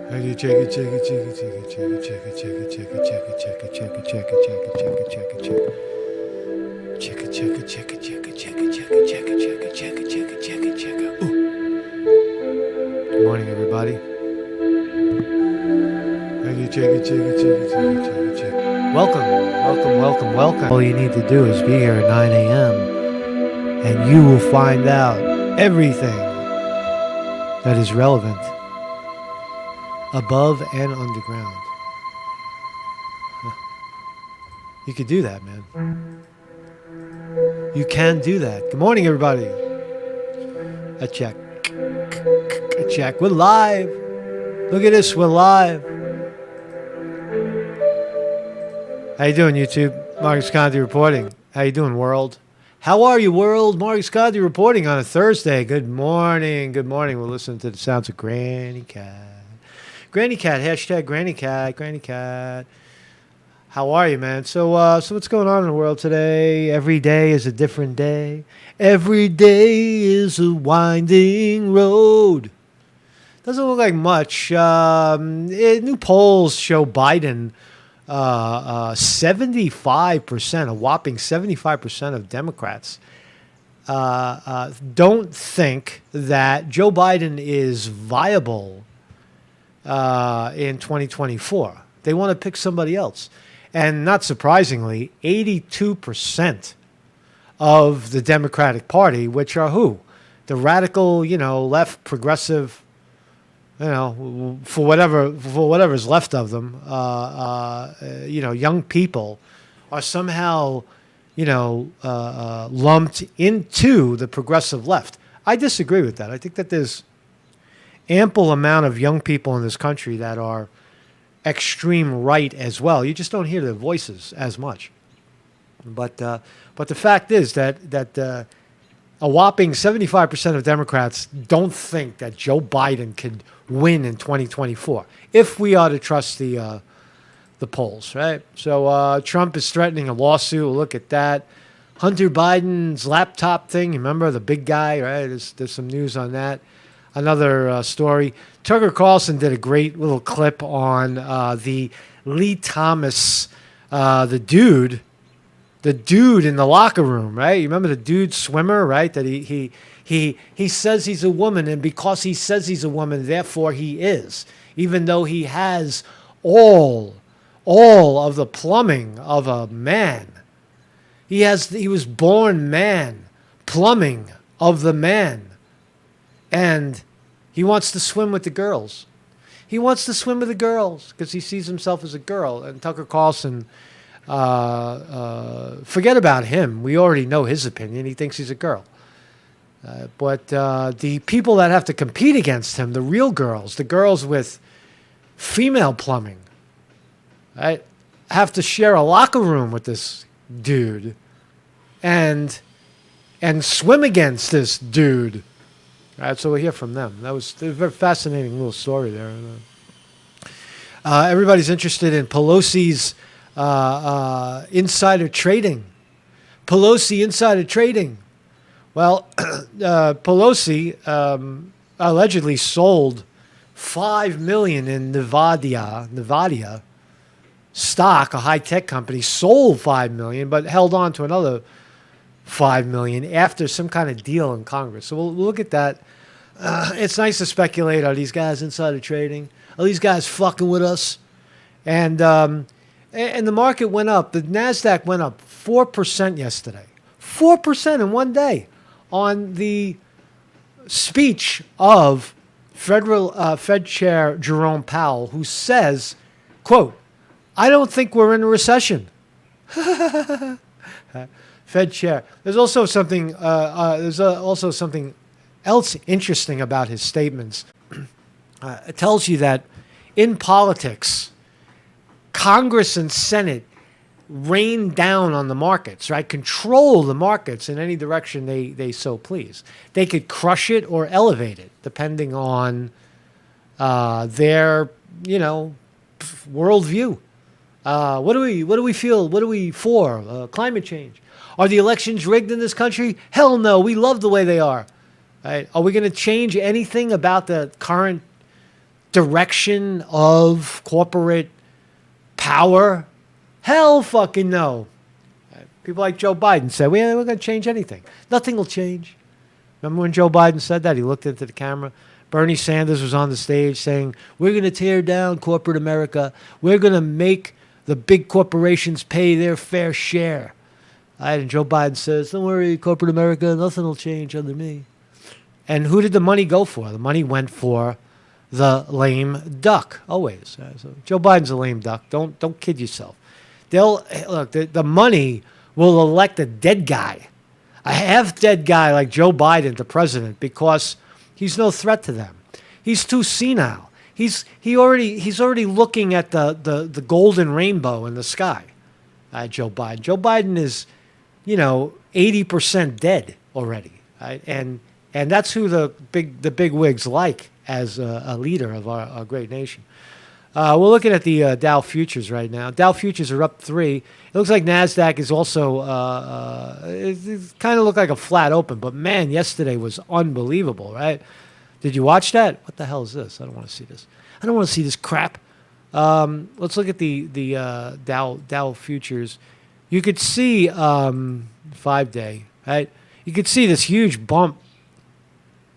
Check it, check it, check it, check it, check it, check it, check it, check it, check it, check it, check it, check it, check it, check it, check it, check it, check it. Check it, check it, check it, check it, check it, check it, check it, check it, check it, check it, check it, check it. Good morning, everybody. Check it, check it, check it, check it, check it, check it. Welcome. All you need to do is be here at 9 a.m. and you will find out everything that is relevant above and underground. You could do that, man. You can do that. Good morning, everybody. A check. A check. We're live. Look at this. We're live. How you doing, YouTube? Marcus Conte reporting. How you doing, world? How are you, world? Marcus Conte reporting on a Thursday. Good morning. Good morning. We're listening to the sounds of Granny Cat. Granny Cat. Hashtag Granny Cat. Granny Cat. How are you, man? So what's going on in the world today? Every day is a different day. Every day is a winding road. Doesn't look like much. New polls show Biden 75%, a whopping 75% of Democrats don't think that Joe Biden is viable in 2024. They want to pick somebody else. And not surprisingly, 82% of the Democratic Party, which are who? The radical, left, progressive, for whatever's left of them, young people are somehow, lumped into the progressive left. I disagree with that. I think that there's ample amount of young people in this country that are extreme right as well. You just don't hear their voices as much. But the fact is that a whopping 75% of Democrats don't think that Joe Biden could win in 2024, if we are to trust the polls, right? So Trump is threatening a lawsuit. Look at that. Hunter Biden's laptop thing, remember the big guy, right? There's some news on that. Another story. Tucker Carlson did a great little clip on the Lee Thomas, the dude in the locker room, right? You remember the dude swimmer, right? That he says he's a woman, and because he says he's a woman, therefore he is, even though he has all of the plumbing of a man. He was born man, plumbing of the man. And he wants to swim with the girls. He wants to swim with the girls because he sees himself as a girl. And Tucker Carlson, forget about him. We already know his opinion. He thinks he's a girl. But the people that have to compete against him, the real girls, the girls with female plumbing, right, have to share a locker room with this dude and swim against this dude. All right, so we'll hear from them. That was a very fascinating little story there. Everybody's interested in Pelosi's insider trading. Pelosi insider trading. Well, Pelosi allegedly sold $5 million in Nevada stock, a high-tech company, sold $5 million, but held on to another $5 million after some kind of deal in Congress. So we'll look at that. It's nice to speculate. Are these guys insider trading? Are these guys fucking with us? And the market went up. The NASDAQ went up 4% yesterday. 4% in one day on the speech of Fed Chair Jerome Powell, who says, quote, "I don't think we're in a recession." Fed chair. There's also something else interesting about his statements. It tells you that in politics, Congress and Senate rain down on the markets, right? Control the markets in any direction they so please. They could crush it or elevate it, depending on their worldview. What do we feel? What are we for? Climate change. Are the elections rigged in this country? Hell no. We love the way they are. Right? Are we going to change anything about the current direction of corporate power? Hell fucking no. People like Joe Biden said, we're going to change anything. Nothing will change. Remember when Joe Biden said that? He looked into the camera. Bernie Sanders was on the stage saying, we're going to tear down corporate America. We're going to make the big corporations pay their fair share. And Joe Biden says, don't worry, corporate America, nothing will change under me. And who did the money go for? The money went for the lame duck, always. So Joe Biden's a lame duck. Don't kid yourself. The money will elect a dead guy, a half-dead guy like Joe Biden to president because he's no threat to them. He's too senile. He's already looking at the golden rainbow in the sky. Joe Biden. Joe Biden is, 80% dead already, right? And that's who the big wigs like as a leader of our great nation. We're looking at the Dow futures right now. Dow futures are up 3. It looks like NASDAQ is also, it kind of looked like a flat open, but man, yesterday was unbelievable, right? Did you watch that? What the hell is this? I don't want to see this. I don't want to see this crap. Let's look at the Dow futures. You could see 5-day, right? You could see this huge bump,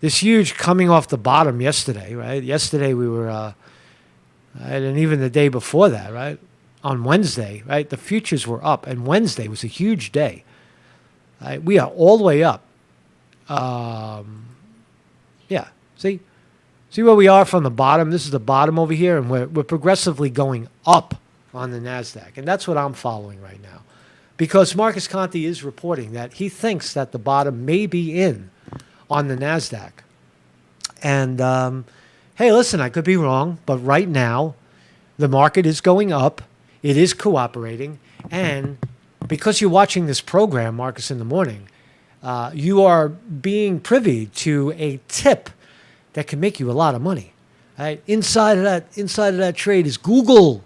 this huge coming off the bottom yesterday, right? Yesterday we were, right, and even the day before that, right? On Wednesday, right? The futures were up, and Wednesday was a huge day. Right? We are all the way up. Yeah, see where we are from the bottom? This is the bottom over here, and we're progressively going up on the NASDAQ, and that's what I'm following right now. Because Marcus Conte is reporting that he thinks that the bottom may be in on the NASDAQ. And, hey, listen, I could be wrong, but right now the market is going up. It is cooperating. And because you're watching this program, Marcus in the Morning, you are being privy to a tip that can make you a lot of money. Right? Inside of that trade is Google,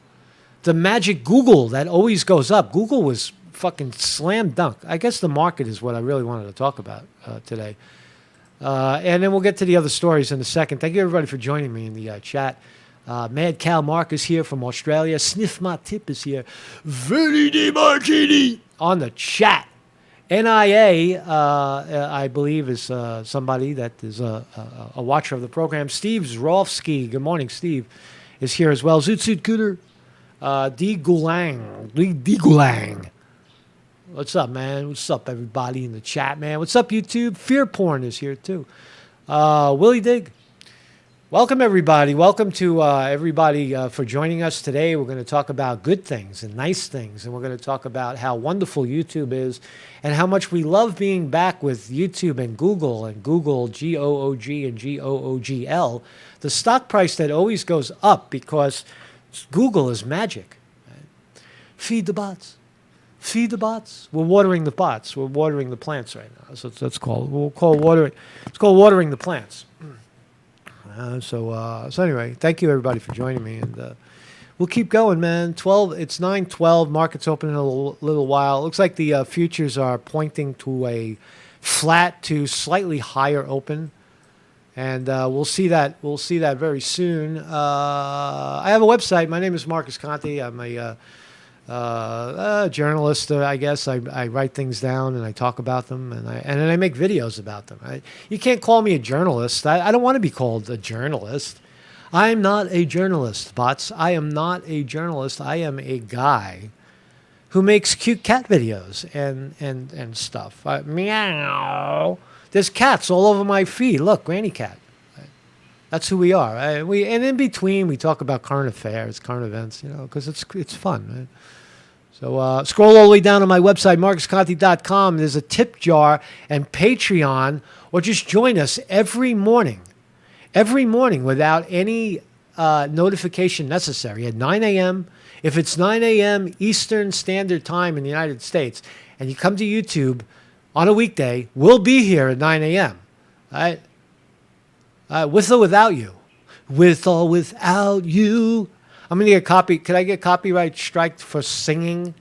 the magic Google that always goes up. Google was fucking slam dunk. I guess the market is what I really wanted to talk about today. And then we'll get to the other stories in a second. Thank you, everybody, for joining me in the chat. Mad Cal Mark is here from Australia. Sniff My Tip is here. Vinny DiMartini on the chat. NIA, I believe, is somebody that is a watcher of the program. Steve Zrofsky, good morning, Steve, is here as well. Zoot Suit Cooter. D. Gulang. What's up, man? What's up, everybody in the chat, man? What's up, YouTube? Fear Porn is here, too. Willie Dig. Welcome, everybody. Welcome to everybody for joining us today. We're going to talk about good things and nice things, and we're going to talk about how wonderful YouTube is and how much we love being back with YouTube and Google, G-O-O-G and G-O-O-G-L, the stock price that always goes up because Google is magic. Right? Feed the bots. Feed the bots. We're watering the bots. We're watering the plants right now. So that's called. We'll call watering. It's called watering the plants. So anyway, thank you everybody for joining me, and we'll keep going, man. It's 9:12. Market's open in a little while. Looks like the futures are pointing to a flat to slightly higher open, and we'll see that. We'll see that very soon. I have a website. My name is Marcus Conte. I'm a journalist, I guess. I write things down and I talk about them, and then I make videos about them. You can't call me a journalist. I don't want to be called a journalist. I'm not a journalist, bots. I am not a journalist. I am a guy who makes cute cat videos and stuff. Meow. There's cats all over my feed. Look, Granny Cat. That's who we are. And in between, we talk about current affairs, current events, because it's fun. Right? So scroll all the way down on my website, marcusconte.com. There's a tip jar and Patreon, or just join us every morning without any notification necessary at 9 a.m. If it's 9 a.m. Eastern Standard Time in the United States, and you come to YouTube on a weekday, we'll be here at 9 a.m. All right? With or without you. With or without you. I'm going to get could I get copyright striked for singing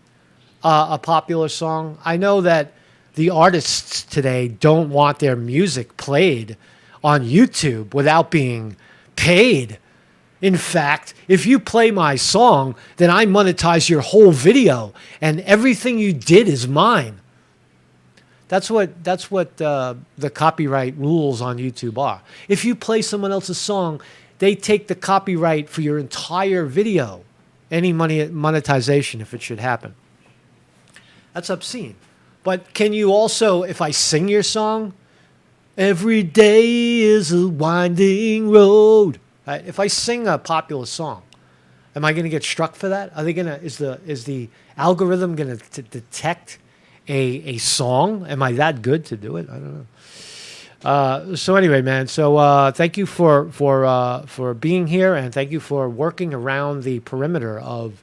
a popular song? I know that the artists today don't want their music played on YouTube without being paid. In fact, if you play my song, then I monetize your whole video, and everything you did is mine. That's what the copyright rules on YouTube are. If you play someone else's song, they take the copyright for your entire video. Any monetization, if it should happen. That's obscene. But can you also, if I sing your song, every day is a winding road. Right? If I sing a popular song, am I going to get struck for that? Are they going to? Is the algorithm going to detect a song? Am I that good to do it? I don't know. So anyway, man. So thank you for being here, and thank you for working around the perimeter of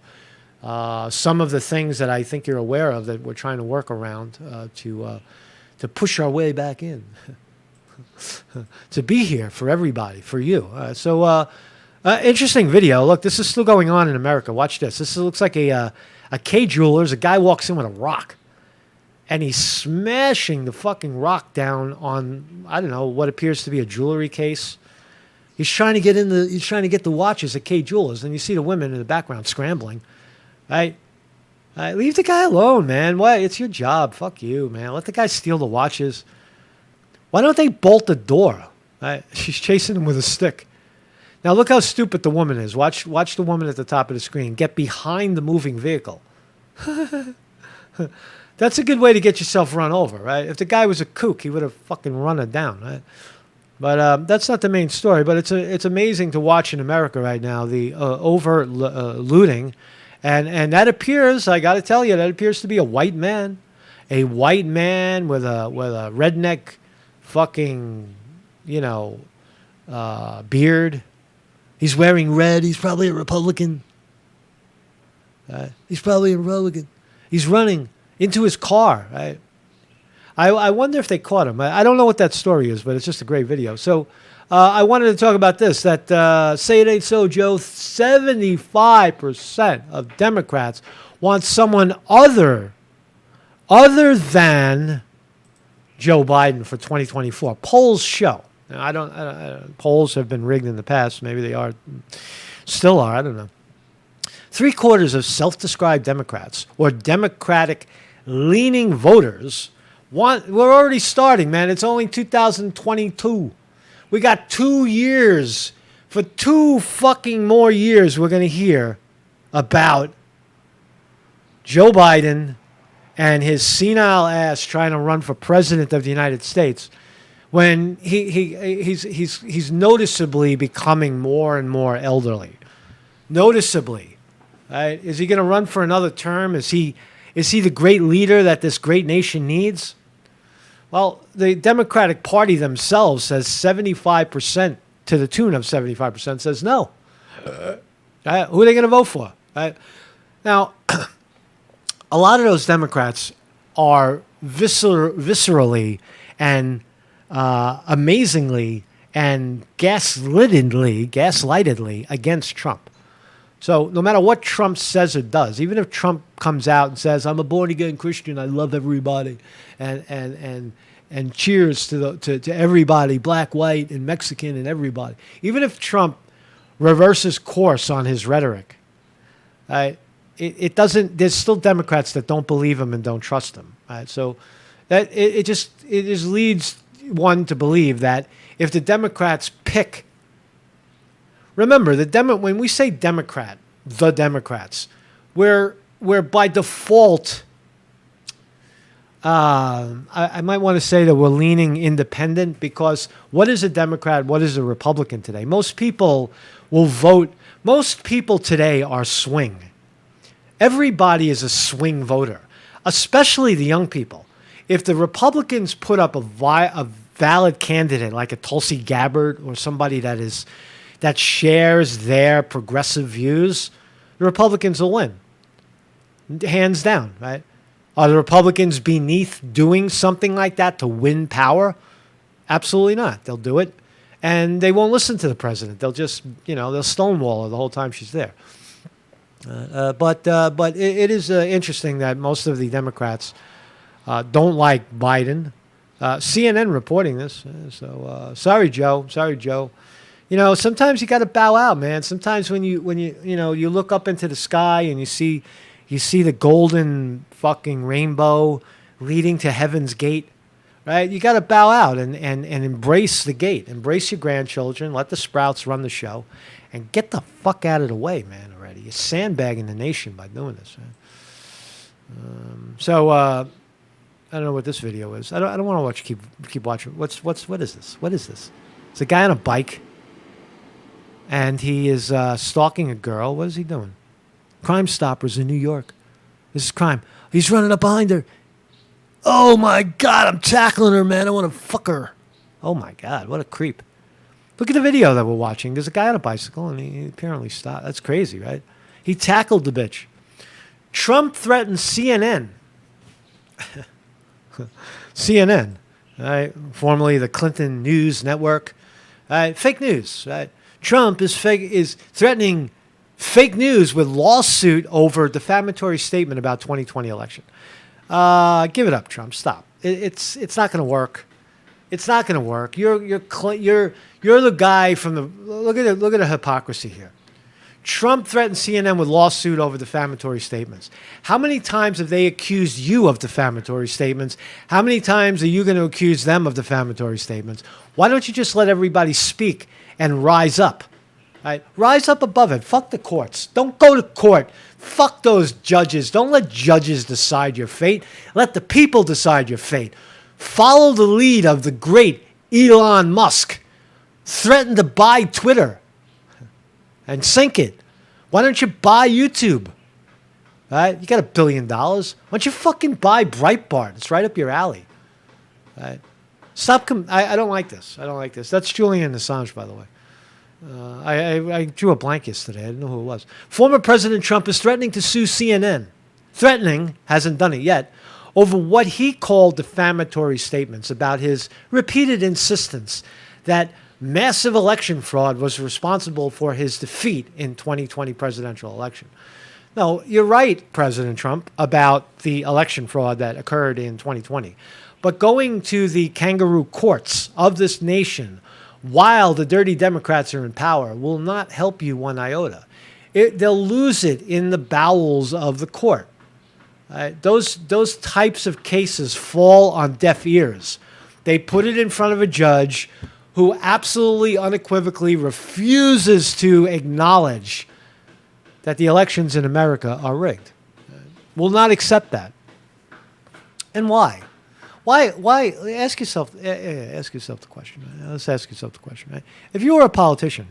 some of the things that I think you're aware of that we're trying to work around to push our way back in. To be here for everybody, for you. Interesting video. Look, this is still going on in America. Watch this. This looks like a Kay Jewelers. A guy walks in with a rock, and he's smashing the fucking rock down on, I don't know, what appears to be a jewelry case. He's trying to get he's trying to get the watches at Kay Jewelers, and you see the women in the background scrambling. Right? Leave the guy alone, man. What? It's your job. Fuck you, man. Let the guy steal the watches. Why don't they bolt the door? She's chasing him with a stick. Now look how stupid the woman is. Watch the woman at the top of the screen. Get behind the moving vehicle. That's a good way to get yourself run over, right? If the guy was a kook, he would have fucking run her down, right? But that's not the main story. But it's amazing to watch in America right now, the overt looting. And that appears, I got to tell you, that appears to be a white man. A white man with a redneck fucking, beard. He's wearing red. He's probably a Republican. He's running into his car. Right? I wonder if they caught him. I don't know what that story is, but it's just a great video. So I wanted to talk about this, that Say It Ain't So, Joe, 75% of Democrats want someone other than Joe Biden for 2024. Polls show. Now, I don't polls have been rigged in the past. Maybe they still are. I don't know. 3/4 of self-described Democrats or Democratic-leaning voters we're already starting, man. It's only 2022. We got 2 years. For 2 fucking more years, we're going to hear about Joe Biden and his senile ass trying to run for president of the United States, when he's noticeably becoming more and more elderly. Noticeably. Right? Is he going to run for another term? Is he the great leader that this great nation needs? Well, the Democratic Party themselves says 75%, to the tune of 75%, says no. Who are they going to vote for? Right? Now, a lot of those Democrats are viscerally and amazingly and gaslightedly against Trump. So no matter what Trump says or does, even if Trump comes out and says, "I'm a born-again Christian, I love everybody," and cheers to everybody, black, white, and Mexican, and everybody. Even if Trump reverses course on his rhetoric, it doesn't. There's still Democrats that don't believe him and don't trust him. Right? So that it just leads one to believe that if the Democrats pick. Remember, when we say Democrat, the Democrats, we're by default. I might want to say that we're leaning independent, because what is a Democrat? What is a Republican today? Most people will vote. Most people today are swing. Everybody is a swing voter, especially the young people. If the Republicans put up a valid candidate like a Tulsi Gabbard or somebody that shares their progressive views, the Republicans will win. Hands down, right? Are the Republicans beneath doing something like that to win power? Absolutely not. They'll do it, and they won't listen to the president. They'll just, they'll stonewall her the whole time she's there. But it is interesting that most of the Democrats don't like Biden. CNN reporting this. So sorry, Joe. You know, sometimes you got to bow out, man. Sometimes when you look up into the sky and you see the golden fucking rainbow leading to heaven's gate, right? You got to bow out and embrace the gate. Embrace your grandchildren. Let the sprouts run the show, and get the fuck out of the way, man. Already, you're sandbagging the nation by doing this, man. I don't know what this video is. I don't want to watch. Keep watching. What is this? What is this? It's a guy on a bike, and he is stalking a girl. What is he doing? Crime Stoppers in New York. This is crime. He's running up behind her. Oh my God, I'm tackling her, man. I want to fuck her. Oh my God, what a creep. Look at the video that we're watching. There's a guy on a bicycle, and he apparently stopped. That's crazy, right? He tackled the bitch. Trump threatens CNN. CNN, right? Formerly the Clinton News Network. Fake news, right? Trump is threatening fake news with lawsuit over defamatory statement about 2020 election. Give it up, Trump. Stop. It's not going to work. It's not going to work. You're the guy from the look at the hypocrisy here. Trump threatened CNN with lawsuit over defamatory statements. How many times have they accused you of defamatory statements? How many times are you going to accuse them of defamatory statements? Why don't you just let everybody speak and rise up? Right? Rise up above it. Fuck the courts. Don't go to court. Fuck those judges. Don't let judges decide your fate. Let the people decide your fate. Follow the lead of the great Elon Musk. Threatened to buy Twitter and sink it. Why don't you buy YouTube? Right? You got $1 billion. Why don't you fucking buy Breitbart? It's right up your alley. Right? Stop. I don't like this. I don't like this. That's Julian Assange, by the way. I drew a blank yesterday. I didn't know who it was. Former President Trump is threatening to sue CNN. Threatening, hasn't done it yet, over what he called defamatory statements about his repeated insistence that massive election fraud was responsible for his defeat in 2020 presidential election. No, you're right, President Trump, about the election fraud that occurred in 2020. But going to the kangaroo courts of this nation while the dirty Democrats are in power will not help you one iota. They'll lose it in the bowels of the court. Those types of cases fall on deaf ears. They put it in front of a judge who absolutely unequivocally refuses to acknowledge that the elections in America are rigged. Will not accept that. And why? Why? Ask yourself the question. Right? Let's ask yourself the question. Right? If you were a politician,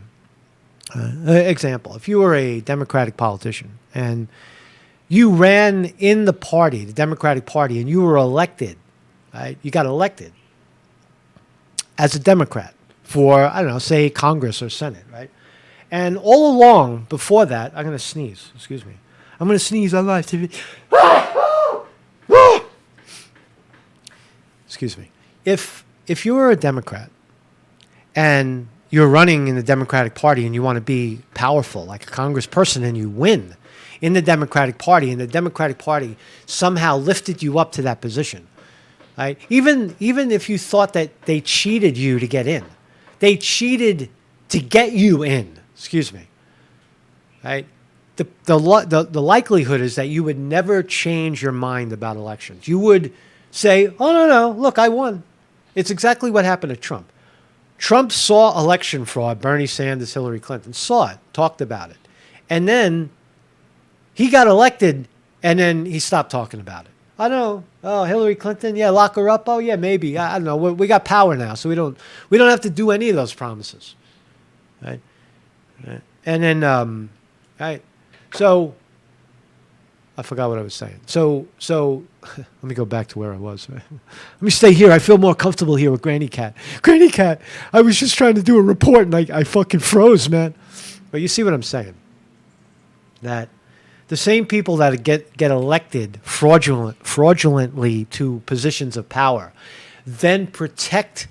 example, if you were a Democratic politician and you ran in the party, the Democratic Party, and you were elected, right? You got elected as a Democrat for, I don't know, say Congress or Senate, right? And all along before that, I'm going to sneeze. Excuse me. I'm going to sneeze on live TV. Excuse me. If you were a Democrat and you're running in the Democratic Party and you want to be powerful like a congressperson and you win in the Democratic Party and the Democratic Party somehow lifted you up to that position, right? Even if you thought that they cheated you to get in, they cheated to get you in. Excuse me, right? The likelihood is that you would never change your mind about elections. You would say, oh, no, look, I won. It's exactly what happened to Trump. Trump saw election fraud, Bernie Sanders, Hillary Clinton, saw it, talked about it. And then he got elected, and then he stopped talking about it. I know. Oh, Hillary Clinton, yeah, lock her up. Oh, yeah, maybe. I don't know. We got power now, so we don't have to do any of those promises. Right? And then, right. So I forgot what I was saying. So let me go back to where I was. Right? Let me stay here. I feel more comfortable here with Granny Cat. Granny Cat, I was just trying to do a report, and I fucking froze, man. But you see what I'm saying? That the same people that get elected fraudulently to positions of power then protect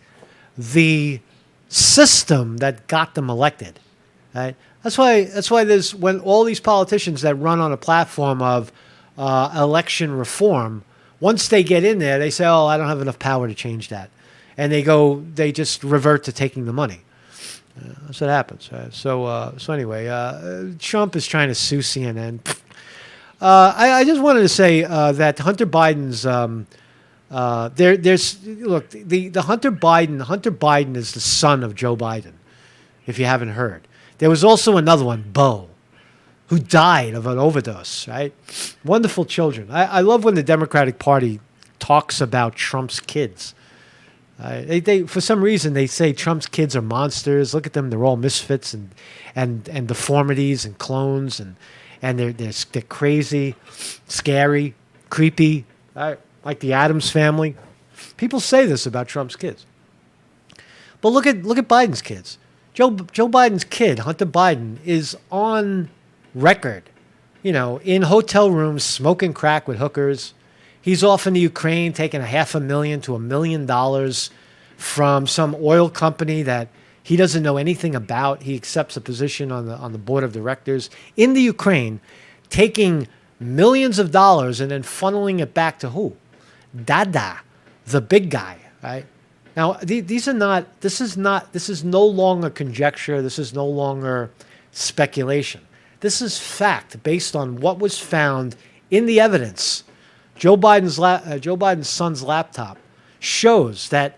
the system that got them elected. Right? That's why there's when all these politicians that run on a platform of election reform, once they get in there, they say, "Oh, I don't have enough power to change that," and they just revert to taking the money. That's what happens. So anyway, Trump is trying to sue CNN. I just wanted to say that Hunter Biden's there's look the Hunter Biden is the son of Joe Biden. If you haven't heard, there was also another one, Beau, who died of an overdose. Right, wonderful children. I love when the Democratic Party talks about Trump's kids. They for some reason they say Trump's kids are monsters. Look at them; they're all misfits and deformities and clones and they're crazy, scary, creepy, right? Like the Addams family. People say this about Trump's kids, but look at Biden's kids. Joe Biden's kid, Hunter Biden, is on record, in hotel rooms smoking crack with hookers. He's off in the Ukraine taking $500,000 to $1 million from some oil company that he doesn't know anything about. He accepts a position on the board of directors in the Ukraine, taking millions of dollars and then funneling it back to who? Dada, the big guy, right? Now, this is no longer conjecture. This is no longer speculation. This is fact based on what was found in the evidence. Joe Biden's son's laptop shows that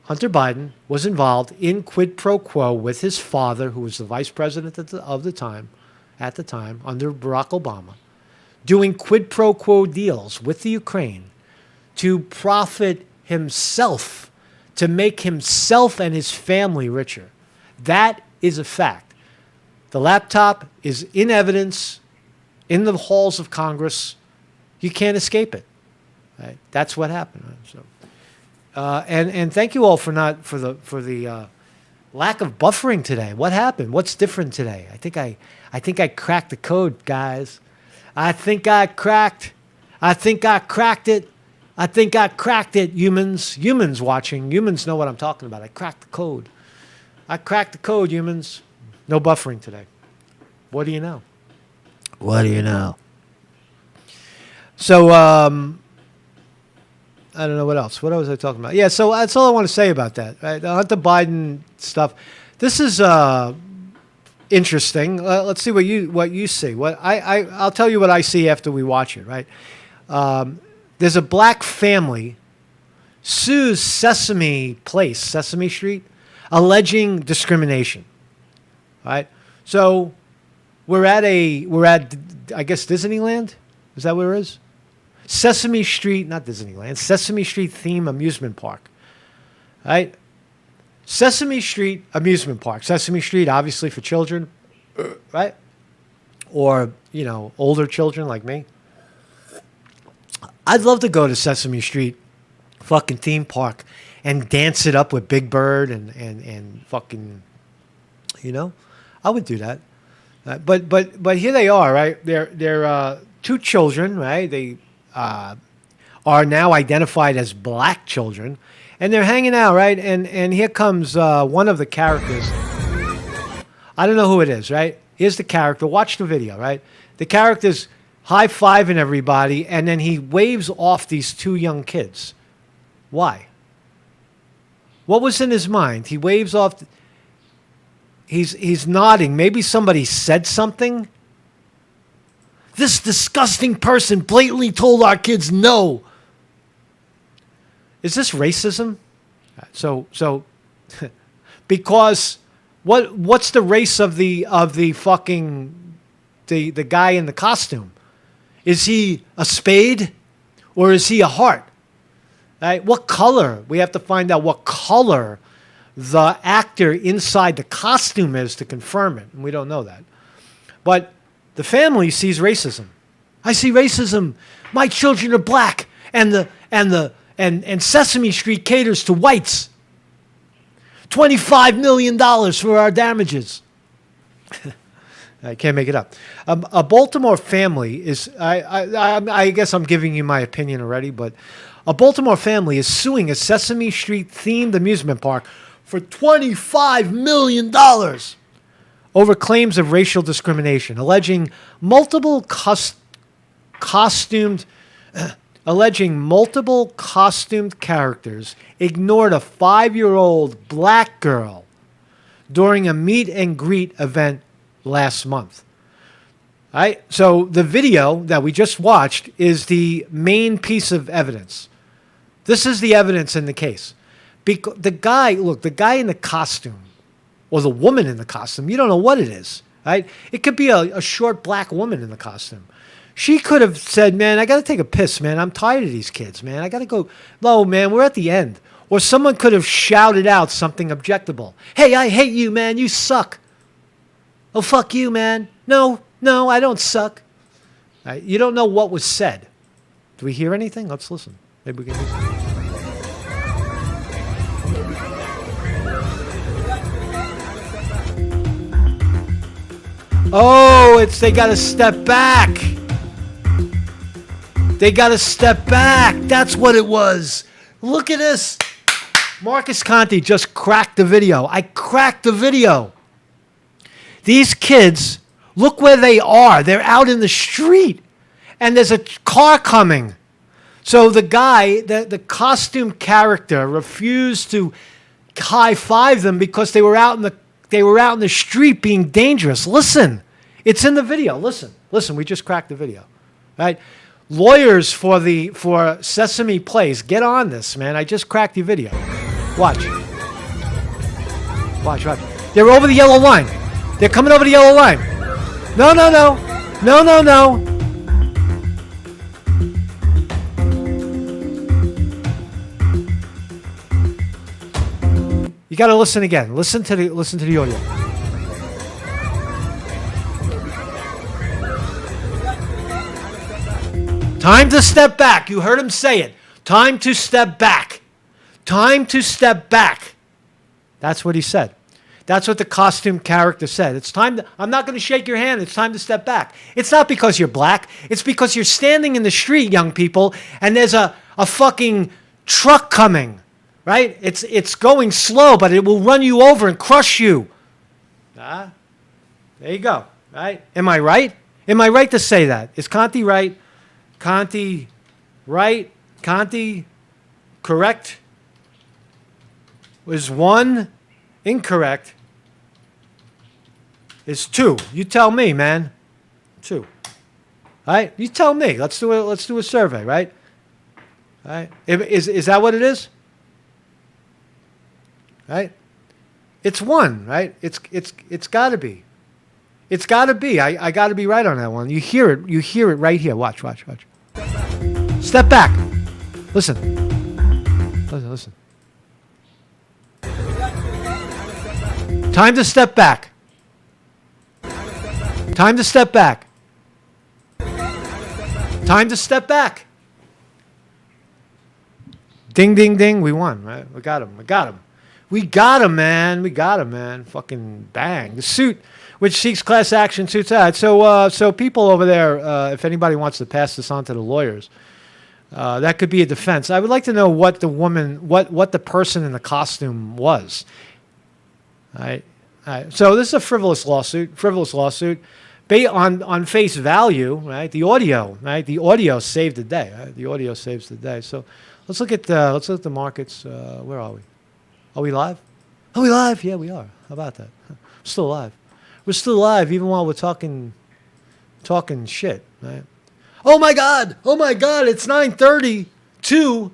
Hunter Biden was involved in quid pro quo with his father, who was the vice president at the time, under Barack Obama, doing quid pro quo deals with the Ukraine to profit himself, to make himself and his family richer. That is a fact. The laptop is in evidence in the halls of Congress. You can't escape it. Right? That's what happened. Right? So, and thank you all for the lack of buffering today. What happened? What's different today? I think I cracked the code, guys. I think I cracked it. I think I cracked it, humans. Humans watching. Humans know what I'm talking about. I cracked the code. Humans. No buffering today. What do you know? So, I don't know what else. What was I talking about? Yeah, so that's all I want to say about that. Right? The Hunter Biden stuff. This is interesting. Let's see what you see. I'll tell you what I see after we watch it. Right? There's a black family sues Sesame Street, alleging discrimination. Right? So we're at I guess Disneyland. Is that where it is? Sesame Street, not Disneyland, Sesame Street theme amusement park. Right? Sesame Street amusement park. Sesame Street, obviously for children, right? Or, older children like me. I'd love to go to Sesame Street fucking theme park and dance it up with Big Bird and fucking, I would do that. But here they are, right? They're two children, right? They are now identified as black children, and they're hanging out, right? And here comes one of the characters. I don't know who it is, right? Here's the character. Watch the video, right? The character's high-fiving everybody, and then he waves off these two young kids. Why? What was in his mind? He waves off. He's nodding. Maybe somebody said something. This disgusting person blatantly told our kids no. Is this racism? So because what's the race of the fucking the guy in the costume? Is he a spade or is he a heart? Right? What color? We have to find out what color the actor inside the costume is to confirm it. And we don't know that. But the family sees racism. I see racism. My children are black, and Sesame Street caters to whites. $25 million for our damages. I can't make it up. A Baltimore family is. I guess I'm giving you my opinion already, but a Baltimore family is suing a Sesame Street themed amusement park for $25 million. Over claims of racial discrimination, alleging multiple costumed characters ignored a 5-year-old black girl during a meet and greet event last month. All right? So the video that we just watched is the main piece of evidence. This is the evidence in the case. The guy in the costume, or the woman in the costume, you don't know what it is, right? It could be a short black woman in the costume. She could have said, man, I got to take a piss, man. I'm tired of these kids, man. I got to go. No, man, we're at the end. Or someone could have shouted out something objectable. Hey, I hate you, man. You suck. Oh, fuck you, man. No, I don't suck. Right? You don't know what was said. Do we hear anything? Let's listen. Maybe we can listen. Oh, they got to step back. They got to step back. That's what it was. Look at this. Marcus Conte just cracked the video. I cracked the video. These kids, look where they are. They're out in the street. And there's a car coming. So the guy, the costume character, refused to high-five them because they were out in the street being dangerous. Listen. It's in the video. Listen, we just cracked the video. Right? Lawyers for Sesame Place, get on this, man. I just cracked your video. Watch. They're over the yellow line. They're coming over the yellow line. No. You got to listen again. Listen to the audio. Time to step back. You heard him say it. Time to step back. Time to step back. That's what he said. That's what the costume character said. It's time I'm not going to shake your hand. It's time to step back. It's not because you're black. It's because you're standing in the street, young people, and there's a fucking truck coming, right? It's going slow, but it will run you over and crush you. There you go, right? Am I right? Am I right to say that? Is Conte right? Conte right? Conte correct? Was 1 incorrect? Is 2? You tell me, man. 2. All right? You tell me. Let's do a survey, right? All right? Is that what it is? Right? It's 1, right? It's got to be. It's got to be. I got to be right on that one. You hear it. You hear it right here. Watch. Step back. Listen. Time to step back. Time to step back. Time to step back. Ding, ding, ding. We won, right? We got him. We got him, man. Fucking bang. The suit, which seeks class action suits out. So people over there, if anybody wants to pass this on to the lawyers, that could be a defense. I would like to know what the woman, what the person in the costume was. All right. So this is a frivolous lawsuit. On face value, right? The audio saved the day. Right? The audio saves the day. So let's look at the markets. Where are we? Are we live? Are we live? Yeah, we are. How about that? Still alive. We're still alive even while we're talking shit, right? Oh my God! It's 9:32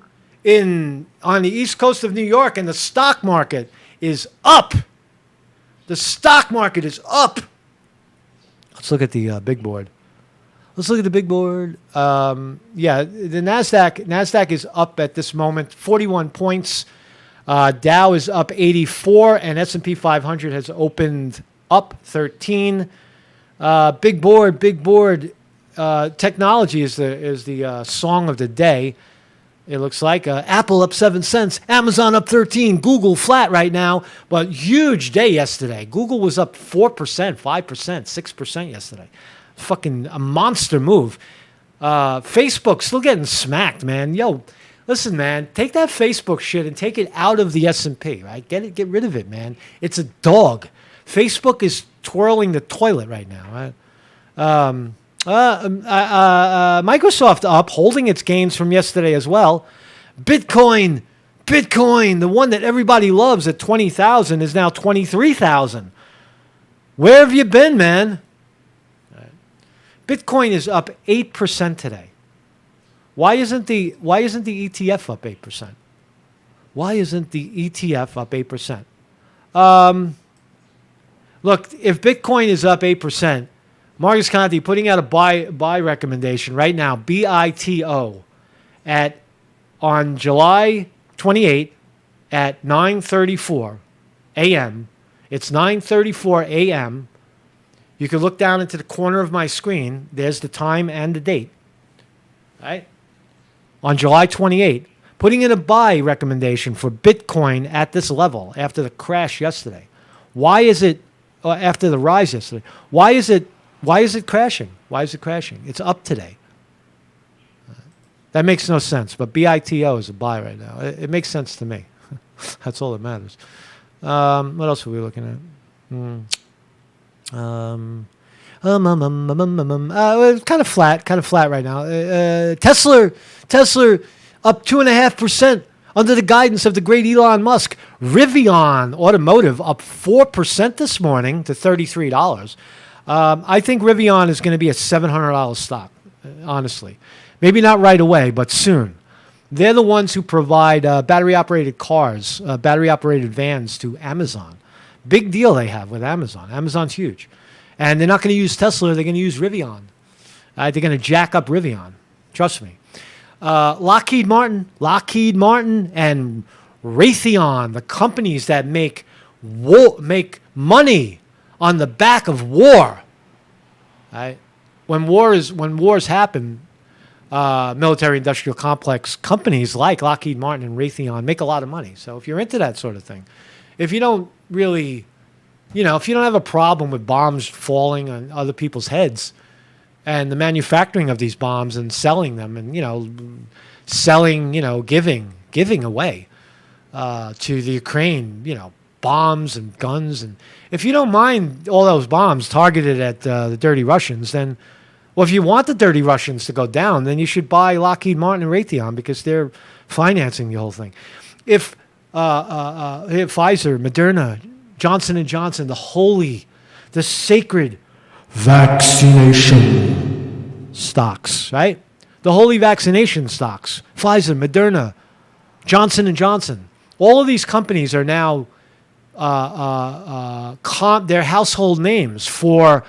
on the East Coast of New York, and the stock market is up. The stock market is up. Let's look at the big board. Yeah, the Nasdaq is up at this moment, 41 points. Dow is up 84, and S&P 500 has opened up 13. Big board. Technology is the song of the day. It looks like Apple up 7 cents, Amazon up 13, Google flat right now, but huge day yesterday. Google was up 4%, 5%, 6% yesterday. Fucking a monster move. Facebook still getting smacked, man. Yo, listen, man, take that Facebook shit and take it out of the S&P, right? Get rid of it, man. It's a dog. Facebook is twirling the toilet right now, right? Microsoft up, holding its gains from yesterday as well. Bitcoin Bitcoin, the one that everybody loves at 20,000, is now 23,000. Where have you been, man? Bitcoin is up 8% today. Why isn't the ETF up 8%? Why isn't the ETF up 8%? Look, if Bitcoin is up 8%, Marcus Conte putting out a buy recommendation right now, BITO, on July 28 at 9:34 a.m. It's 9:34 a.m. You can look down into the corner of my screen. There's the time and the date. Right? On July 28, putting in a buy recommendation for Bitcoin at this level after the crash yesterday. Why is it after the rise yesterday? Why is it crashing? Why is it crashing? It's up today. That makes no sense, but BITO is a buy right now. It makes sense to me. That's all that matters. What else are we looking at? It's kind of flat right now. Tesla up 2.5% under the guidance of the great Elon Musk. Rivian Automotive up 4% this morning to $33. I think Rivian is going to be a $700 stock, honestly. Maybe not right away, but soon. They're the ones who provide battery-operated cars, battery-operated vans to Amazon. Big deal they have with Amazon. Amazon's huge. And they're not going to use Tesla. They're going to use Rivian. They're going to jack up Rivian. Trust me. Lockheed Martin and Raytheon, the companies that make money on the back of war. Right? When wars happen, military-industrial complex companies like Lockheed Martin and Raytheon make a lot of money. So if you're into that sort of thing, if you don't really, if you don't have a problem with bombs falling on other people's heads and the manufacturing of these bombs and selling them and, giving away to the Ukraine, bombs and guns. And if you don't mind all those bombs targeted at the dirty Russians, then, well, if you want the dirty Russians to go down, then you should buy Lockheed Martin and Raytheon because they're financing the whole thing. If Pfizer, Moderna, Johnson & Johnson, the sacred vaccination stocks, right? The holy vaccination stocks, Pfizer, Moderna, Johnson & Johnson. All of these companies are now their household names for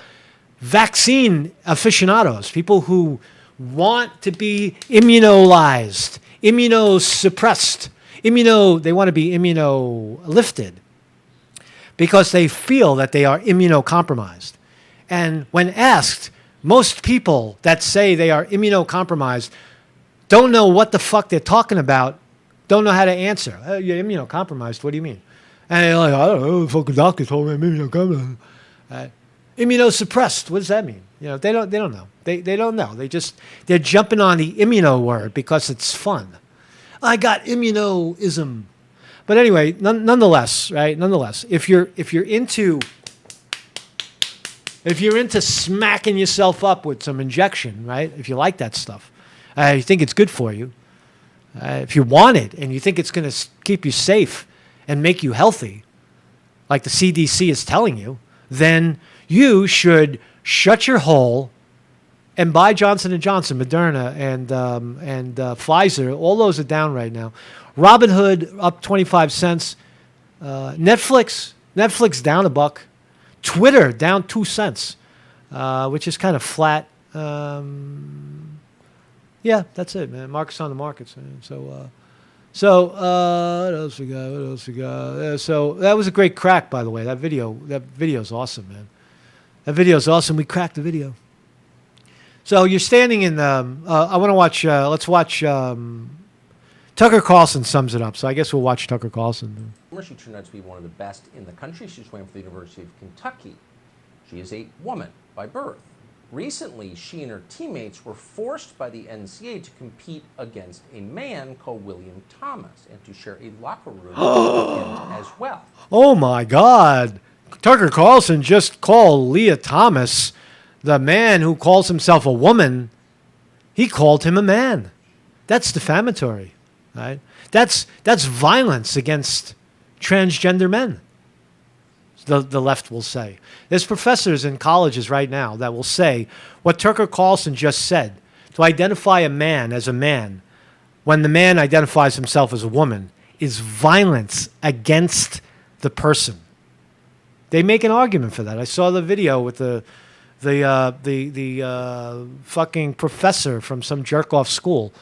vaccine aficionados, people who want to be immunolized, immunosuppressed, they want to be immunolifted because they feel that they are immunocompromised. And when asked, most people that say they are immunocompromised don't know what the fuck they're talking about, don't know how to answer. You're immunocompromised, what do you mean? And they're like, I don't know, the fucking doctor told me I'm immunocompromised. Immunosuppressed, what does that mean? They don't know. They don't know. They're jumping on the immuno word because it's fun. I got immunoism. But anyway, nonetheless, right? Nonetheless, if you're into smacking yourself up with some injection, right? If you like that stuff, you think it's good for you. If you want it and you think it's going to keep you safe and make you healthy, like the CDC is telling you, then you should shut your hole and buy Johnson & Johnson, Moderna, and Pfizer. All those are down right now. Robinhood up 25 cents. Netflix down $1. Twitter down 2 cents, which is kind of flat. Yeah, that's it, man. Marcus on the markets, man. So what else we got? So that was a great crack, by the way. That video's awesome, man. That video's awesome. We cracked the video. So you're standing in the. I want to watch. Let's watch. Tucker Carlson sums it up. So I guess we'll watch Tucker Carlson. She turned out to be one of the best in the country. She swam for the University of Kentucky. She is a woman by birth. Recently, she and her teammates were forced by the NCAA to compete against a man called William Thomas and to share a locker room with him as well. Oh my God. Tucker Carlson just called Leah Thomas, the man who calls himself a woman, he called him a man. That's defamatory, right? That's violence against transgender men. The left will say. There's professors in colleges right now that will say what Tucker Carlson just said. To identify a man as a man when the man identifies himself as a woman is violence against the person. They make an argument for that. I saw the video with the fucking professor from some jerk off school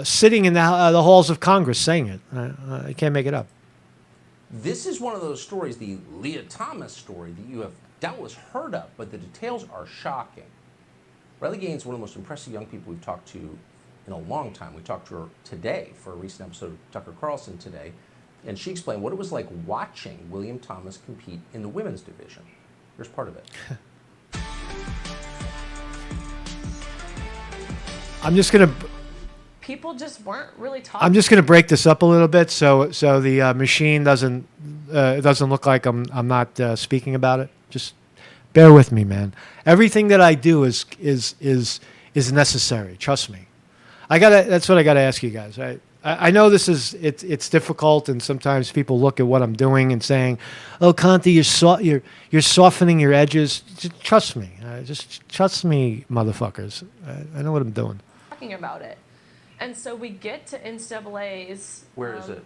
sitting in the halls of Congress saying it. I can't make it up. This is one of those stories, the Leah Thomas story, that you have doubtless heard of, but the details are shocking. Riley Gaines is one of the most impressive young people we've talked to in a long time. We talked to her today for a recent episode of Tucker Carlson Today, and she explained what it was like watching William Thomas compete in the women's division. Here's part of it. I'm just going to... People just weren't really talking. I'm just going to break this up a little bit so the machine doesn't look like I'm not speaking about it. Just bear with me, man. Everything that I do is necessary. Trust me. That's what I gotta ask you guys. I know it's difficult, and sometimes people look at what I'm doing and saying, "Oh, Conti, you're softening your edges." Just trust me. Just trust me, motherfuckers. I know what I'm doing. Talking about it. And so we get to NCAA's. Where is it?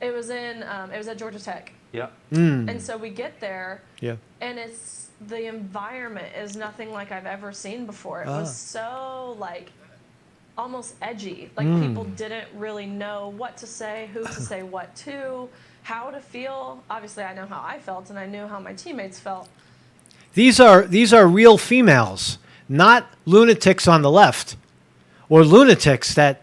It was at Georgia Tech. Yeah. And so we get there. Yeah. And the environment is nothing like I've ever seen before. It was so almost edgy. People didn't really know what to say, who to say what to, how to feel. Obviously, I know how I felt, and I knew how my teammates felt. These are real females, not lunatics on the left, or lunatics that.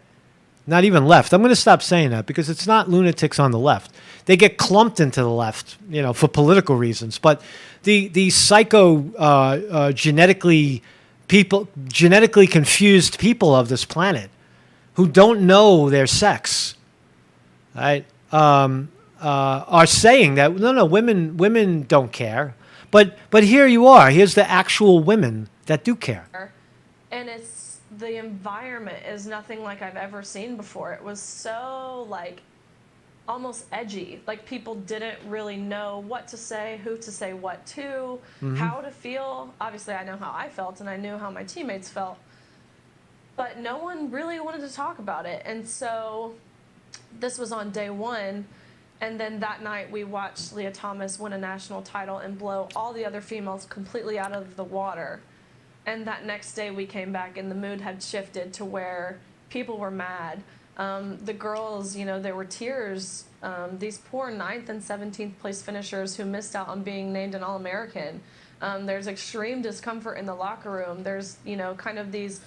Not even left. I'm going to stop saying that because it's not lunatics on the left. They get clumped into the left, for political reasons. But the psycho genetically confused people of this planet who don't know their sex, right, are saying that no, women don't care. But here you are. Here's the actual women that do care. And the environment is nothing like I've ever seen before. It was so almost edgy. People didn't really know what to say, who to say what to, how to feel. Obviously, I know how I felt, and I knew how my teammates felt. But no one really wanted to talk about it. And so this was on day one. And then that night we watched Leah Thomas win a national title and blow all the other females completely out of the water. And that next day we came back and the mood had shifted to where people were mad. The girls, there were tears. These poor 9th and 17th place finishers who missed out on being named an All-American. There's extreme discomfort in the locker room. There's, kind of these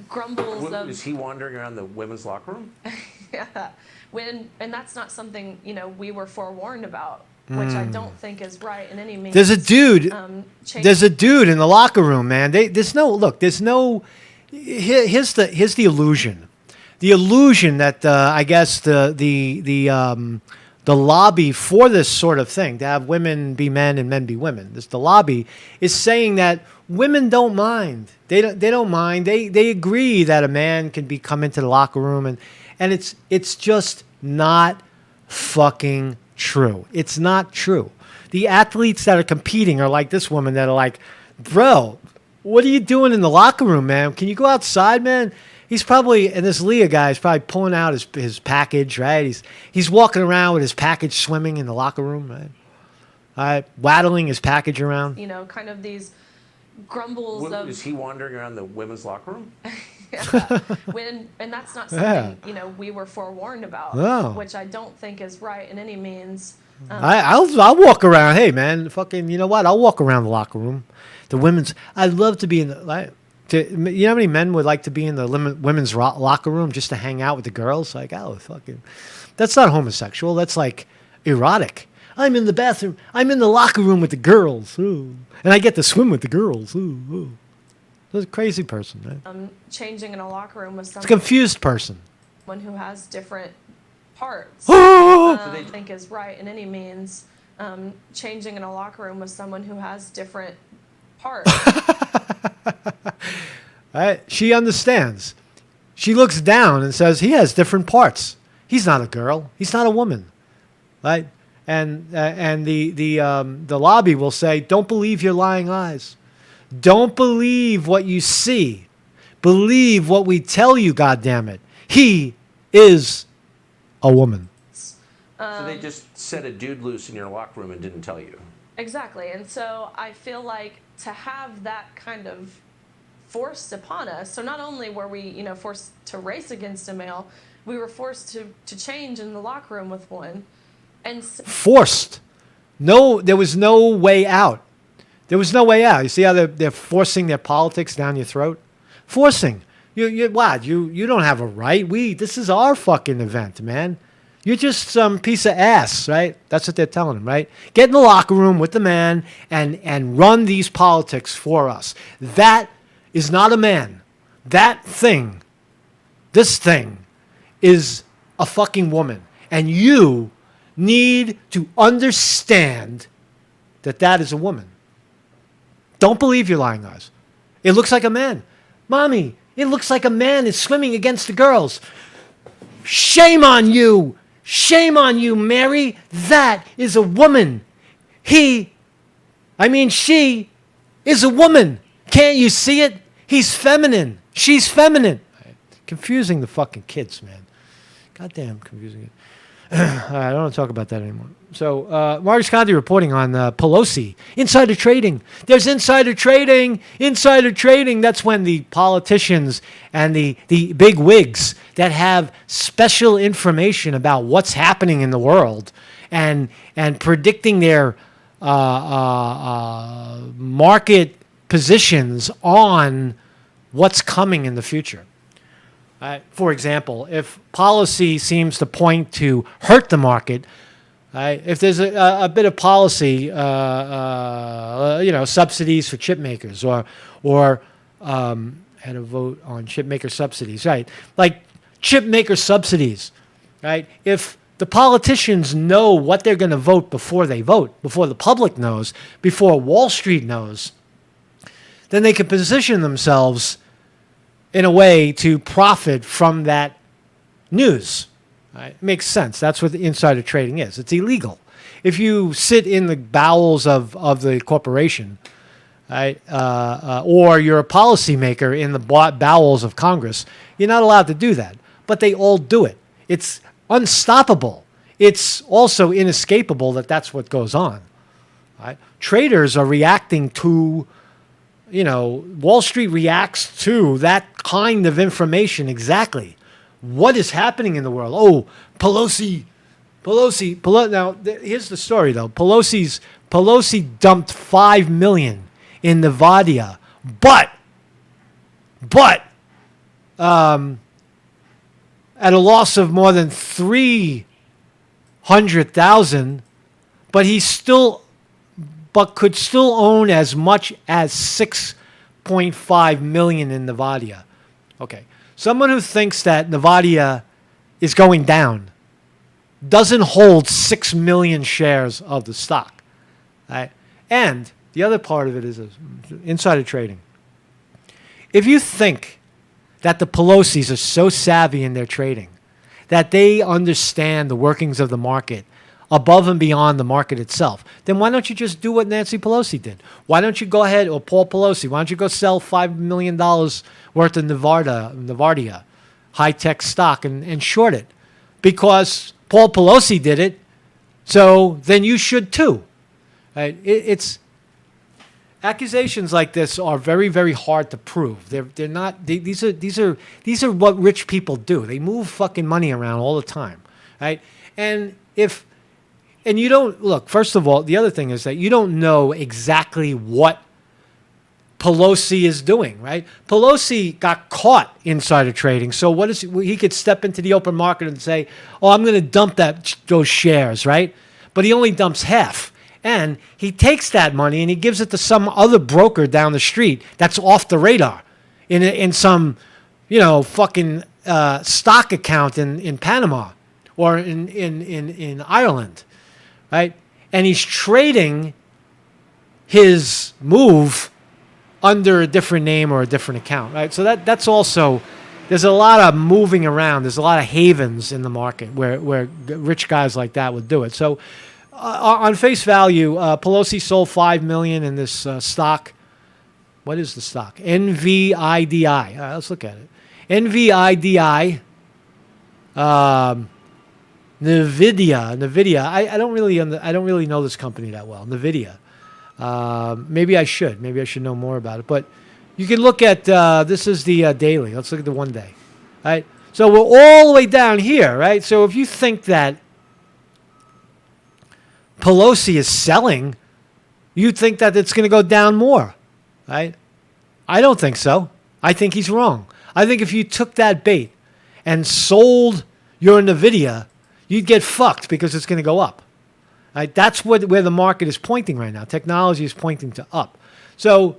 grumbles of... Is he wandering around the women's locker room? Yeah. And that's not something, we were forewarned about. Which I don't think is right in any means. There's a dude. There's a dude in the locker room, man. Here's the illusion. The illusion that I guess the lobby for this sort of thing, to have women be men and men be women, the lobby is saying that women don't mind. They don't mind. They agree that a man can come into the locker room and it's just not fucking true. It's not true. The athletes that are competing are like this woman that are like, bro, what are you doing in the locker room, man? Can you go outside, man? He's probably, and this Leah guy is probably pulling out his package, right? He's walking around with his package swimming in the locker room, right? Waddling his package around. Kind of these grumbles of... Is he wandering around the women's locker room? Yeah. And that's not something, we were forewarned about, which I don't think is right in any means. I'll walk around. Hey, man, fucking, you know what? I'll walk around the locker room. The women's... I'd love to be in the... you know how many men would like to be in the women's locker room just to hang out with the girls? Fucking... That's not homosexual. That's erotic. I'm in the bathroom. I'm in the locker room with the girls. Ooh. And I get to swim with the girls. Ooh, ooh. It's a crazy person, right? Changing in a locker room with It's a confused person. Someone who has different parts. I think is right in any means. Changing in a locker room with someone who has different parts. Right? She understands. She looks down and says, he has different parts. He's not a girl. He's not a woman, right? And the lobby will say, don't believe your lying eyes. Don't believe what you see. Believe what we tell you, goddammit. He is a woman. So they just set a dude loose in your locker room and didn't tell you. Exactly. And so I feel like to have that kind of forced upon us, so not only were we, forced to race against a male, we were forced to change in the locker room with one. And Forced. No, there was no way out. There was no way out. You see how they're forcing their politics down your throat? Forcing. You don't have a right. This is our fucking event, man. You're just some piece of ass, right? That's what they're telling him, right? Get in the locker room with the man and run these politics for us. That is not a man. That thing, this thing, is a fucking woman. And you need to understand that is a woman. Don't believe your lying eyes. It looks like a man. Mommy, it looks like a man is swimming against the girls. Shame on you. Shame on you, Mary. That is a woman. She is a woman. Can't you see it? He's feminine. She's feminine. Confusing the fucking kids, man. Goddamn confusing it. I don't want to talk about that anymore. So, Marcus Conte reporting on Pelosi. Insider trading. There's insider trading. Insider trading. That's when the politicians and the big wigs that have special information about what's happening in the world and predicting their market positions on what's coming in the future. For example, if policy seems to point to hurt the market, if there's a bit of policy, subsidies for chip makers or had a vote on chip maker subsidies, right? Like chip maker subsidies, right? If the politicians know what they're going to vote, before the public knows, before Wall Street knows, then they can position themselves in a way to profit from that news. Right? It makes sense. That's what the insider trading is. It's illegal. If you sit in the bowels of the corporation, right, or you're a policymaker in the bowels of Congress, you're not allowed to do that. But they all do it. It's unstoppable. It's also inescapable that that's what goes on. Right? Traders are reacting to, Wall Street reacts to that kind of information exactly. What is happening in the world? Oh, Pelosi. Now, here's the story, though. Pelosi dumped $5 million in Nevada, but at a loss of more than $300,000, but could still own as much as $6.5 million in Nevada. Okay. Someone who thinks that Nevada is going down doesn't hold 6 million shares of the stock. Right? And the other part of it is insider trading. If you think that the Pelosis are so savvy in their trading that they understand the workings of the market above and beyond the market itself, then why don't you just do what Nancy Pelosi did? Why don't you go ahead, or Paul Pelosi, why don't you go sell $5 million worth of Nevada high-tech stock and short it? Because Paul Pelosi did it, so then you should too. Right? It's accusations like this are very, very hard to prove. They're not. These are what rich people do. They move fucking money around all the time, right? And you don't look. First of all, the other thing is that you don't know exactly what Pelosi is doing, right? Pelosi got caught insider trading, so he could step into the open market and say, "Oh, I'm going to dump those shares," right? But he only dumps half. And he takes that money and he gives it to some other broker down the street that's off the radar in some, fucking stock account in Panama or in Ireland, right? And he's trading his move under a different name or a different account, right? So that's also there's a lot of moving around. There's a lot of havens in the market where rich guys like that would do it. So on face value, Pelosi sold $5 million in this stock. What is the stock? NVIDI. All right, let's look at it. NVIDI. Nvidia. I don't really know this company that well. Nvidia. Maybe I should. Maybe I should know more about it. But you can look at this is the daily. Let's look at the 1 day. Right. So we're all the way down here. Right. So if you think that Pelosi is selling, you'd think that it's going to go down more. Right. I don't think so. I think he's wrong. I think if you took that bait and sold your Nvidia, you'd get fucked because it's going to go up. Right? That's where the market is pointing right now. Technology is pointing to up. So,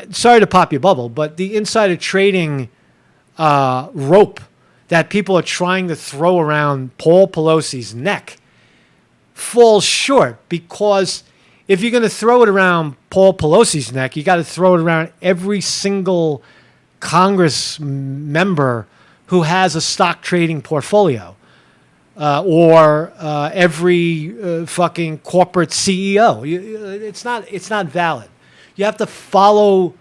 sorry to pop your bubble, but the insider trading rope that people are trying to throw around Paul Pelosi's neck falls short, because if you're going to throw it around Paul Pelosi's neck, you got to throw it around every single Congress member who has a stock trading portfolio, or every fucking corporate CEO. It's not valid. You have to follow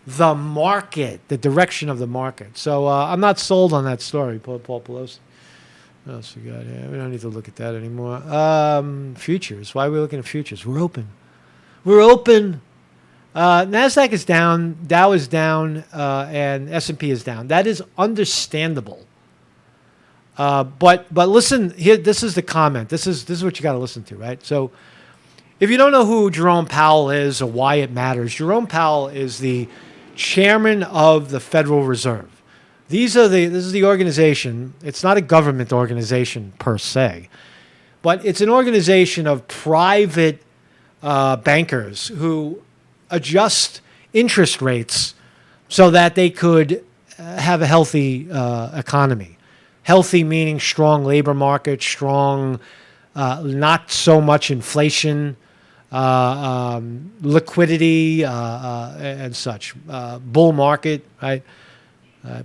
the market, the direction of the market. So I'm not sold on that story, Paul Pelosi. What else we got here? We don't need to look at that anymore. Futures. Why are we looking at futures? We're open. NASDAQ is down, Dow is down, and S&P is down. That is understandable. But listen here. This is the comment. This is what you got to listen to, right? So, if you don't know who Jerome Powell is or why it matters, Jerome Powell is the chairman of the Federal Reserve. This is the organization. It's not a government organization per se, but it's an organization of private bankers who adjust interest rates so that they could have a healthy economy. Healthy meaning strong labor market, strong, not so much inflation, liquidity, and such. Bull market, right?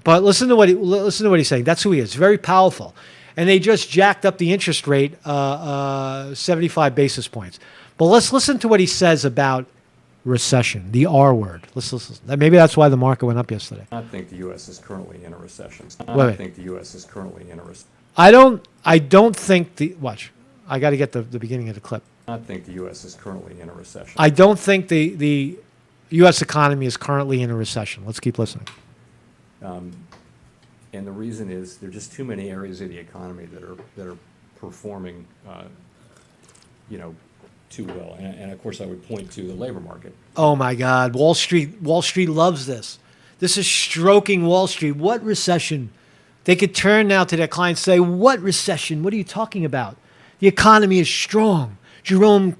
But listen to what he's saying. That's who he is. Very powerful, and they just jacked up the interest rate 75 basis points. But let's listen to what he says about recession, the R word. Let's listen. Maybe that's why the market went up yesterday. I think the U.S. is currently in a recession. Wait. Think the U.S. is currently in a recession. I don't think the watch. I got to get the beginning of the clip. I think the U.S. is currently in a recession. I don't think the U.S. economy is currently in a recession. Let's keep listening. And the reason is there are just too many areas of the economy that are performing, too well. And of course, I would point to the labor market. Oh my God, Wall Street loves this. This is stroking Wall Street. What recession? They could turn now to their clients and say, "What recession? What are you talking about? The economy is strong." Jerome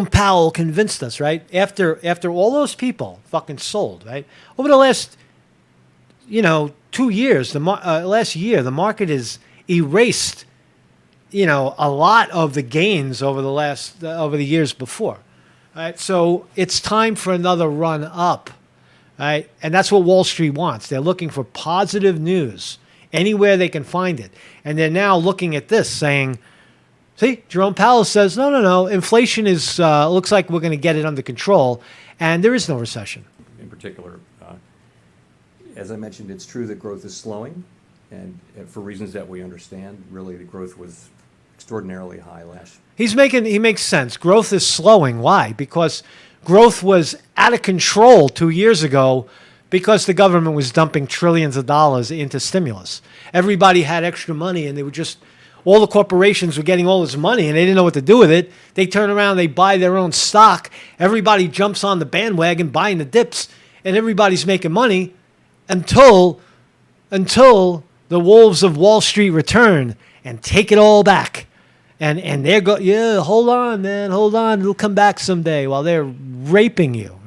Powell convinced us, right? After all those people fucking sold, right? Over the last 2 years, last year, the market has erased, a lot of the gains over the years before. Right? So it's time for another run up. Right? And that's what Wall Street wants. They're looking for positive news anywhere they can find it. And they're now looking at this saying, see, Jerome Powell says, no, inflation is looks like we're going to get it under control, and there is no recession. In particular, as I mentioned, it's true that growth is slowing, and for reasons that we understand, really the growth was extraordinarily high last year. He makes sense. Growth is slowing. Why? Because growth was out of control 2 years ago because the government was dumping trillions of dollars into stimulus. Everybody had extra money, and they were just all the corporations were getting all this money, and they didn't know what to do with it. They turn around, they buy their own stock. Everybody jumps on the bandwagon buying the dips, and everybody's making money until the wolves of Wall Street return and take it all back. And they're hold on, man, hold on. It'll come back someday while they're raping you.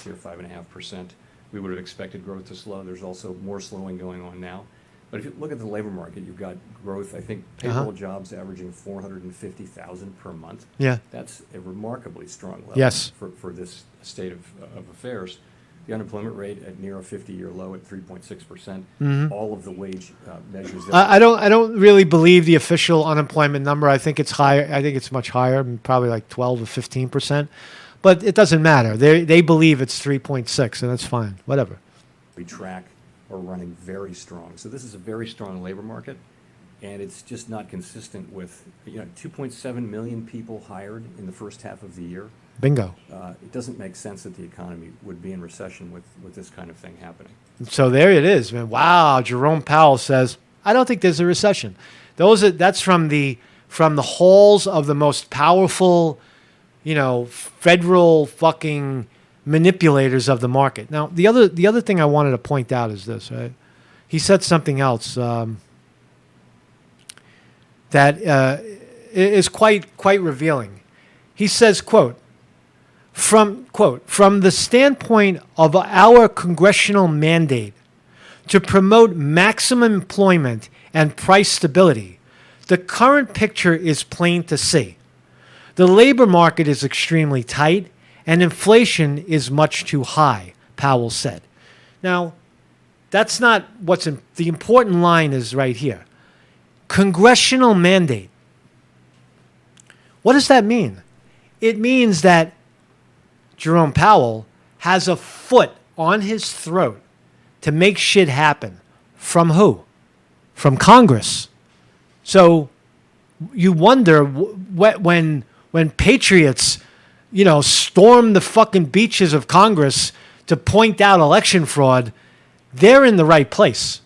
Here, 5.5%. We would have expected growth to slow. There's also more slowing going on now. But if you look at the labor market, you've got growth. I think payroll jobs averaging 450,000 per month. Yeah. That's a remarkably strong level Yes. for this state of affairs. The unemployment rate at near a 50-year low at 3.6%. All of the wage measures that I don't really believe the official unemployment number. I think it's higher. I think it's much higher, probably like 12 or 15%. But it doesn't matter. They believe it's 3.6, and that's fine. Whatever. we track are running very strong. So this is a very strong labor market, and it's just not consistent with, 2.7 million people hired in the first half of the year. Bingo. It doesn't make sense that the economy would be in recession with this kind of thing happening. So there it is, man. Wow, Jerome Powell says, I don't think there's a recession. That's from the halls of the most powerful, federal fucking manipulators of the market. Now, the other thing I wanted to point out is this, right? He said something else that is quite revealing. He says, from the standpoint of our congressional mandate to promote maximum employment and price stability, the current picture is plain to see. The labor market is extremely tight and inflation is much too high, Powell said. Now, that's not the important line is right here. Congressional mandate. What does that mean? It means that Jerome Powell has a foot on his throat to make shit happen. From who? From Congress. So you wonder when patriots, storm the fucking beaches of Congress to point out election fraud, they're in the right place.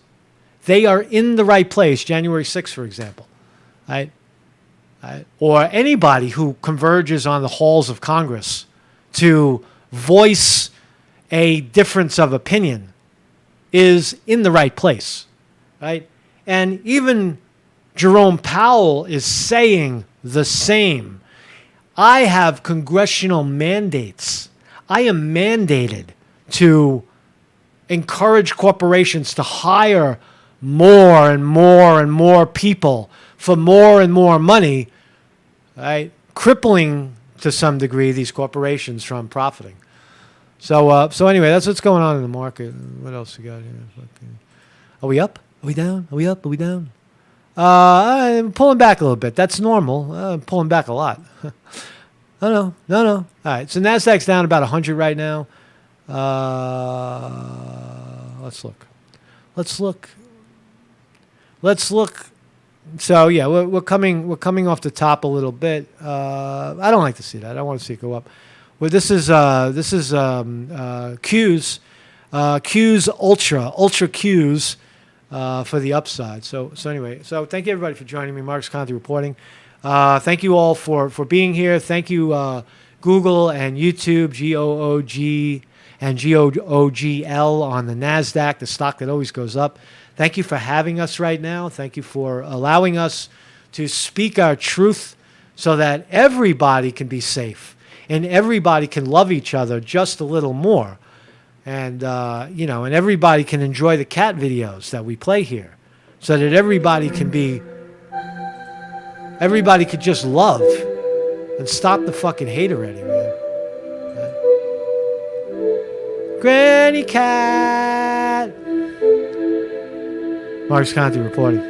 They are in the right place, January 6th, for example. Right? Or anybody who converges on the halls of Congress to voice a difference of opinion is in the right place, right? And even Jerome Powell is saying the same. I have congressional mandates. I am mandated to encourage corporations to hire more and more and more people for more and more money, right? Crippling to some degree these corporations from profiting. So anyway, that's what's going on in the market. What else we got here? Are we up? Are we down? Are we up? Are we down? I'm pulling back a little bit. That's normal. I'm pulling back a lot. No. All right, so NASDAQ's down about 100 right now. Let's look. So yeah, we're coming off the top a little bit. I don't like to see that. I want to see it go up. Well, this is Q's Ultra Q's for the upside. So anyway, thank you everybody for joining me. Marcus Conte reporting. Thank you all for being here. Thank you Google and YouTube, GOOG and GOOGL on the NASDAQ, the stock that always goes up. Thank you for having us right now. Thank you for allowing us to speak our truth so that everybody can be safe and everybody can love each other just a little more. And, and everybody can enjoy the cat videos that we play here so that everybody could just love and stop the fucking hate already, man. Granny Cat. Marcus Conte reporting.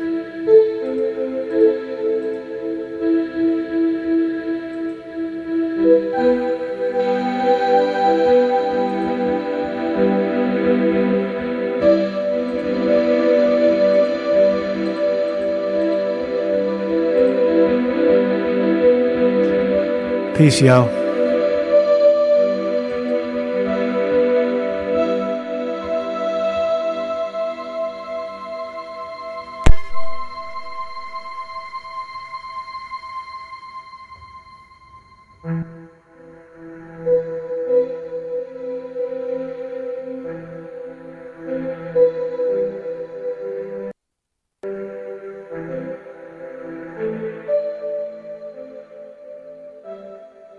Peace, yo.